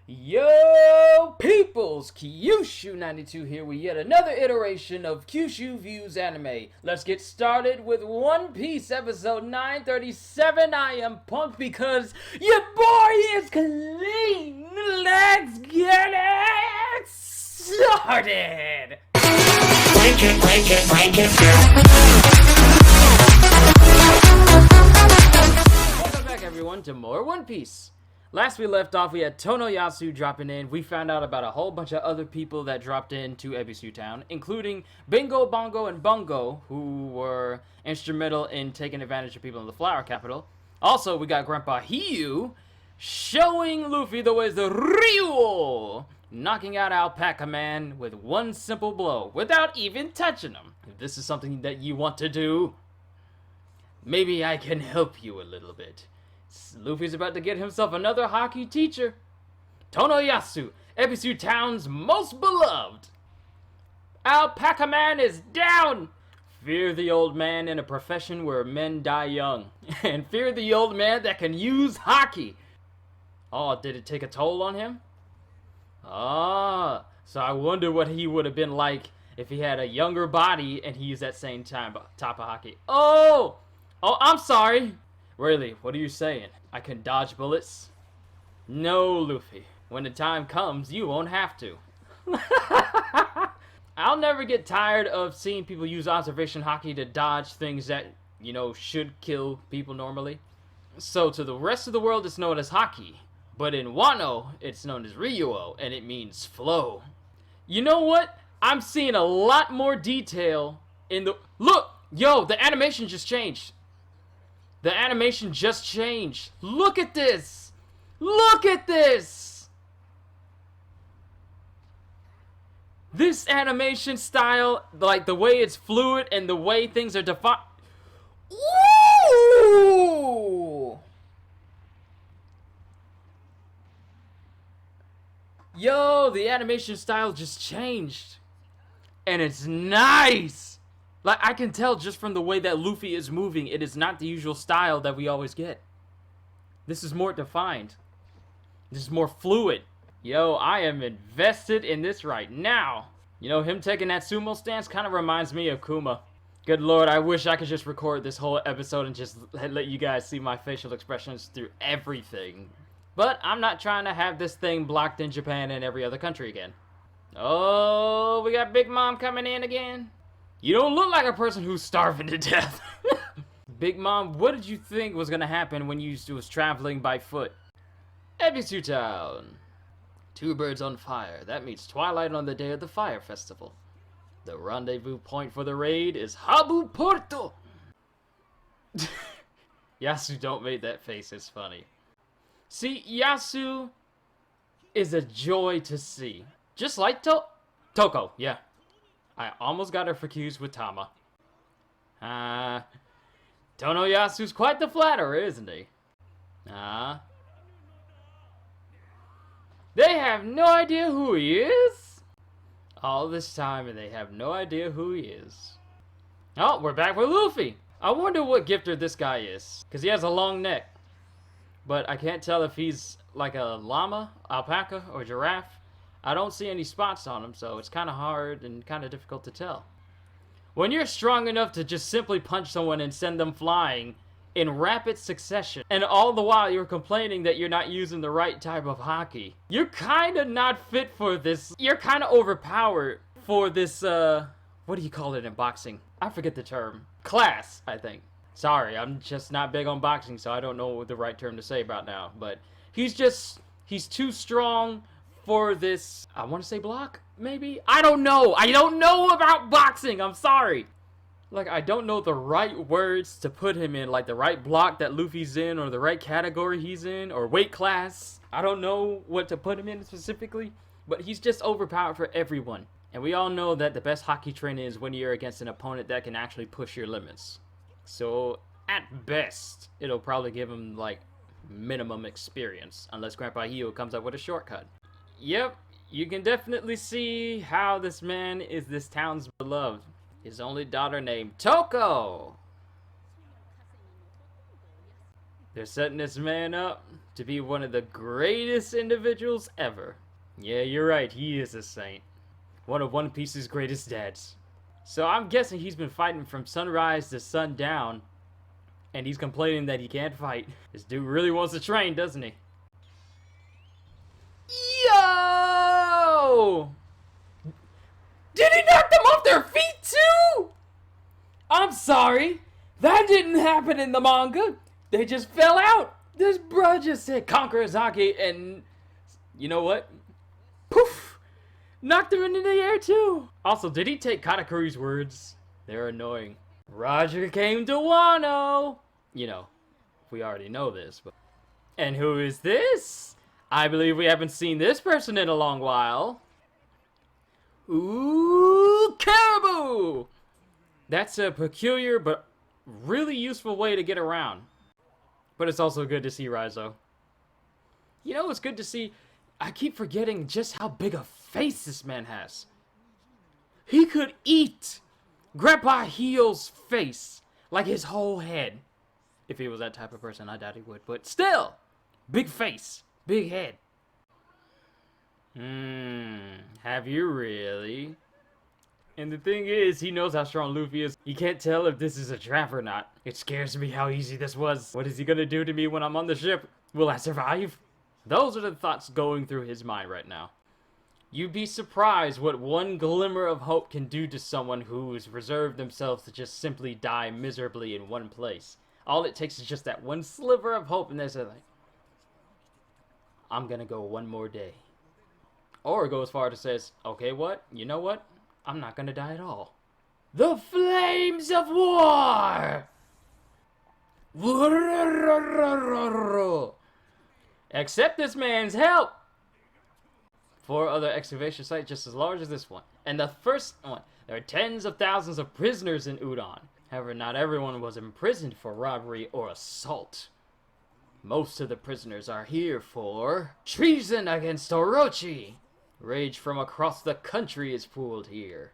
Yo, peoples! Qushu92 here with yet another iteration of Qushu Views Anime. Let's get started with One Piece episode 937. I am pumped because your boy is clean. Let's get it started! Break it. Welcome back, everyone, to more One Piece. Last we left off, we had Tonoyasu dropping in. We found out about a whole bunch of other people that dropped into Ebisu Town, including Bingo, Bongo, and Bungo, who were instrumental in taking advantage of people in the Flower Capital. Also, we got Grandpa Hiyu showing Luffy the ways to Ryu, knocking out Alpaca Man with one simple blow, without even touching him. If this is something that you want to do, maybe I can help you a little bit. Luffy's about to get himself another hockey teacher. Tonoyasu, Ebisu Town's most beloved. Alpaca Man is down. Fear the old man in a profession where men die young. And fear the old man that can use hockey. Oh, did it take a toll on him? So I wonder what he would have been like if he had a younger body and he used that same type of hockey. Oh, I'm sorry. Really, what are you saying? I can dodge bullets? No, Luffy. When the time comes, you won't have to. I'll never get tired of seeing people use observation hockey to dodge things that, should kill people normally. So to the rest of the world, it's known as hockey. But in Wano, it's known as Ryuo, and it means flow. You know what? I'm seeing a lot more detail in the... Look! Yo, the animation just changed. The animation just changed. Look at this! Look at this! This animation style, like the way it's fluid and the way things are defined. Ooh! Yo, the animation style just changed. And it's nice! Like, I can tell just from the way that Luffy is moving, it is not the usual style that we always get. This is more defined. This is more fluid. Yo, I am invested in this right now. Him taking that sumo stance kind of reminds me of Kuma. Good lord, I wish I could just record this whole episode and just let you guys see my facial expressions through everything. But I'm not trying to have this thing blocked in Japan and every other country again. Oh, we got Big Mom coming in again. You don't look like a person who's starving to death. Big Mom, what did you think was going to happen when you was traveling by foot? Ebisu Town. Two birds on fire. That means twilight on the day of the fire festival. The rendezvous point for the raid is Habu Porto. Yasu, don't make that face. It's funny. See, Yasu is a joy to see. Just like Toko, yeah. I almost got her confused with Tama. Tonoyasu's quite the flatterer, isn't he? They have no idea who he is? All this time and they have no idea who he is. Oh, we're back with Luffy. I wonder what gifter this guy is, because he has a long neck. But I can't tell if he's like a llama, alpaca, or giraffe. I don't see any spots on him, so it's kind of hard and kind of difficult to tell. When you're strong enough to just simply punch someone and send them flying in rapid succession, and all the while you're complaining that you're not using the right type of hockey, you're kind of not fit for this. You're kind of overpowered for this, what do you call it in boxing? I forget the term. Class, I think. Sorry, I'm just not big on boxing, so I don't know the right term to say about now. But he's too strong for this, I want to say block, maybe? I don't know about boxing, I'm sorry. Like, I don't know the right words to put him in, like the right block that Luffy's in, or the right category he's in, or weight class. I don't know what to put him in specifically, but he's just overpowered for everyone. And we all know that the best hockey training is when you're against an opponent that can actually push your limits. So, at best, it'll probably give him, like, minimum experience, unless Grandpa Hiyu comes up with a shortcut. Yep, you can definitely see how this man is this town's beloved. His only daughter named Toko. They're setting this man up to be one of the greatest individuals ever. Yeah, you're right, he is a saint. One of One Piece's greatest dads. So I'm guessing he's been fighting from sunrise to sundown, and he's complaining that he can't fight. This dude really wants to train, doesn't he? Yo! Did he knock them off their feet too? I'm sorry. That didn't happen in the manga. They just fell out. This bruh just said conquer Izaki and you know what? Poof! Knocked him into the air too. Also, did he take Katakuri's words? They're annoying. Roger came to Wano. You know, we already know this, but... And who is this? I believe we haven't seen this person in a long while. Ooh, Caribou! That's a peculiar but really useful way to get around. But it's also good to see Raizo. You know, it's good to see... I keep forgetting just how big a face this man has. He could eat Grandpa Heel's face, like his whole head. If he was that type of person, I doubt he would. But still, big face, big head. Have you really? And the thing is, he knows how strong Luffy is. He can't tell if this is a trap or not. It scares me how easy this was. What is he gonna do to me when I'm on the ship? Will I survive? Those are the thoughts going through his mind right now. You'd be surprised what one glimmer of hope can do to someone who's reserved themselves to just simply die miserably in one place. All it takes is just that one sliver of hope, and they're like, I'm gonna go one more day. Or go as far as says, okay, what? You know what? I'm not gonna die at all. The flames of war! Accept this man's help! 4 other excavation sites just as large as this one. And the first one, there are tens of thousands of prisoners in Udon. However, not everyone was imprisoned for robbery or assault. Most of the prisoners are here for treason against Orochi. Rage from across the country is pooled here.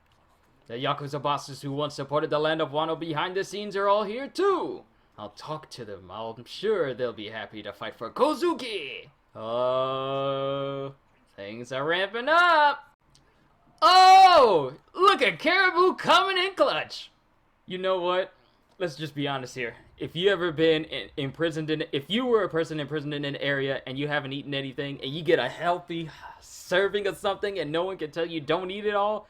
The Yakuza bosses who once supported the land of Wano behind the scenes are all here too. I'll talk to them. I'm sure they'll be happy to fight for Kozuki. Oh, things are ramping up. Oh, look at Caribou coming in clutch. You know what? Let's just be honest here. If you ever been imprisoned in, if you were a person imprisoned in an area and you haven't eaten anything and you get a healthy serving of something and no one can tell you don't eat it all,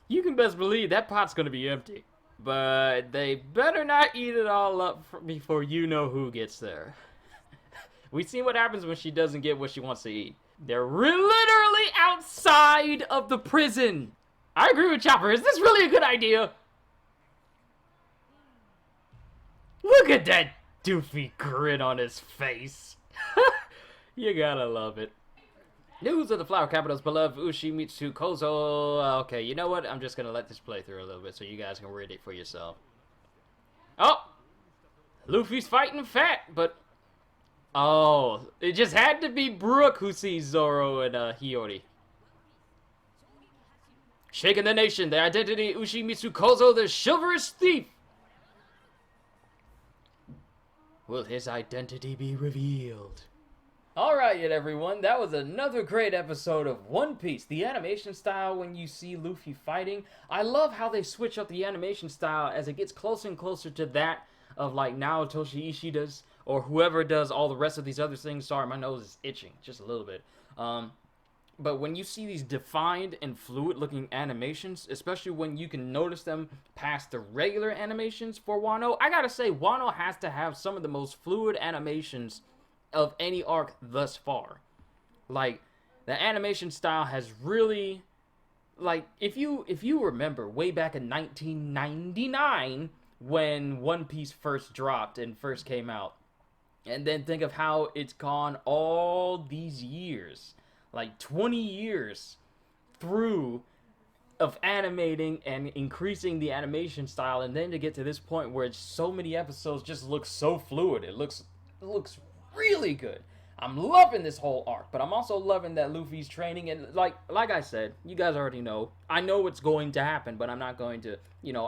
you can best believe that pot's gonna be empty. But they better not eat it all up before you know who gets there. We see what happens when she doesn't get what she wants to eat. They're literally outside of the prison. I agree with Chopper. Is this really a good idea? Look at that doofy grin on his face. You gotta love it. News of the flower capital's beloved Ushimitsu Kozo. Okay, you know what? I'm just gonna let this play through a little bit so you guys can read it for yourself. Oh! Luffy's fighting fat, but... Oh, it just had to be Brook who sees Zoro and Hiyori. Shaking the nation, the identity Ushimitsu Kozo, the chivalrous thief. Will his identity be revealed? Alright everyone, that was another great episode of One Piece. The animation style when you see Luffy fighting, I love how they switch up the animation style as it gets closer and closer to that of like Naotoshi Ishida's or whoever does all the rest of these other things. Sorry, my nose is itching just a little bit. But when you see these defined and fluid looking animations, especially when you can notice them past the regular animations for Wano, I gotta say Wano has to have some of the most fluid animations of any arc thus far. Like, the animation style has really, like, if you remember way back in 1999 when One Piece first dropped and first came out, and then think of how it's gone all these years, like 20 years through of animating and increasing the animation style, and then to get to this point where it's so many episodes just look so fluid. It looks really good. I'm loving this whole arc, but I'm also loving that Luffy's training, and like I said, you guys already know. I know what's going to happen, but I'm not going to,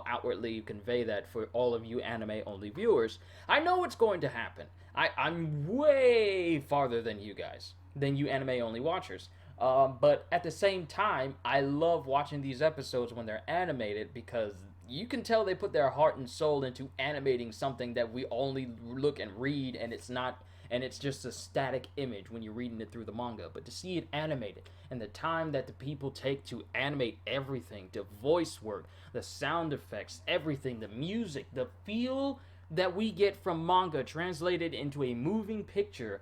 outwardly convey that for all of you anime-only viewers. I know what's going to happen. I'm way farther than you guys, than you anime-only watchers. But at the same time, I love watching these episodes when they're animated because you can tell they put their heart and soul into animating something that we only look and read, and it's just a static image when you're reading it through the manga. But to see it animated, and the time that the people take to animate everything, the voice work, the sound effects, everything, the music, the feel that we get from manga translated into a moving picture,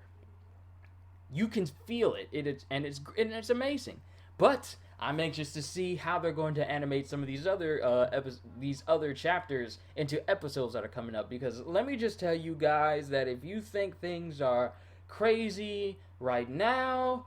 you can feel it. It's amazing. But I'm anxious to see how they're going to animate some of these other chapters into episodes that are coming up. Because let me just tell you guys that if you think things are crazy right now,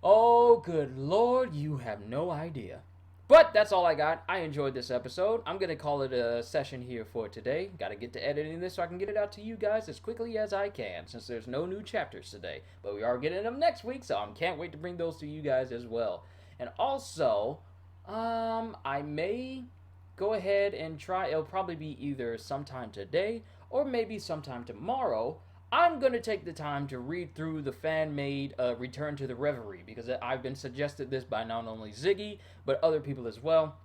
oh good lord, you have no idea. But that's all I got. I enjoyed this episode. I'm going to call it a session here for today. Got to get to editing this so I can get it out to you guys as quickly as I can, since there's no new chapters today. But we are getting them next week, so I can't wait to bring those to you guys as well. And also, I may go ahead and try. It'll probably be either sometime today or maybe sometime tomorrow. I'm going to take the time to read through the fan-made Return to the Reverie, because I've been suggested this by not only Ziggy, but other people as well,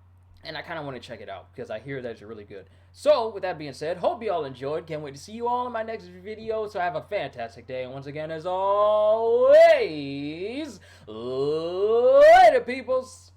and I kind of want to check it out, because I hear that it's really good. So, with that being said, hope you all enjoyed. Can't wait to see you all in my next video, so have a fantastic day, and once again, as always, later, peoples!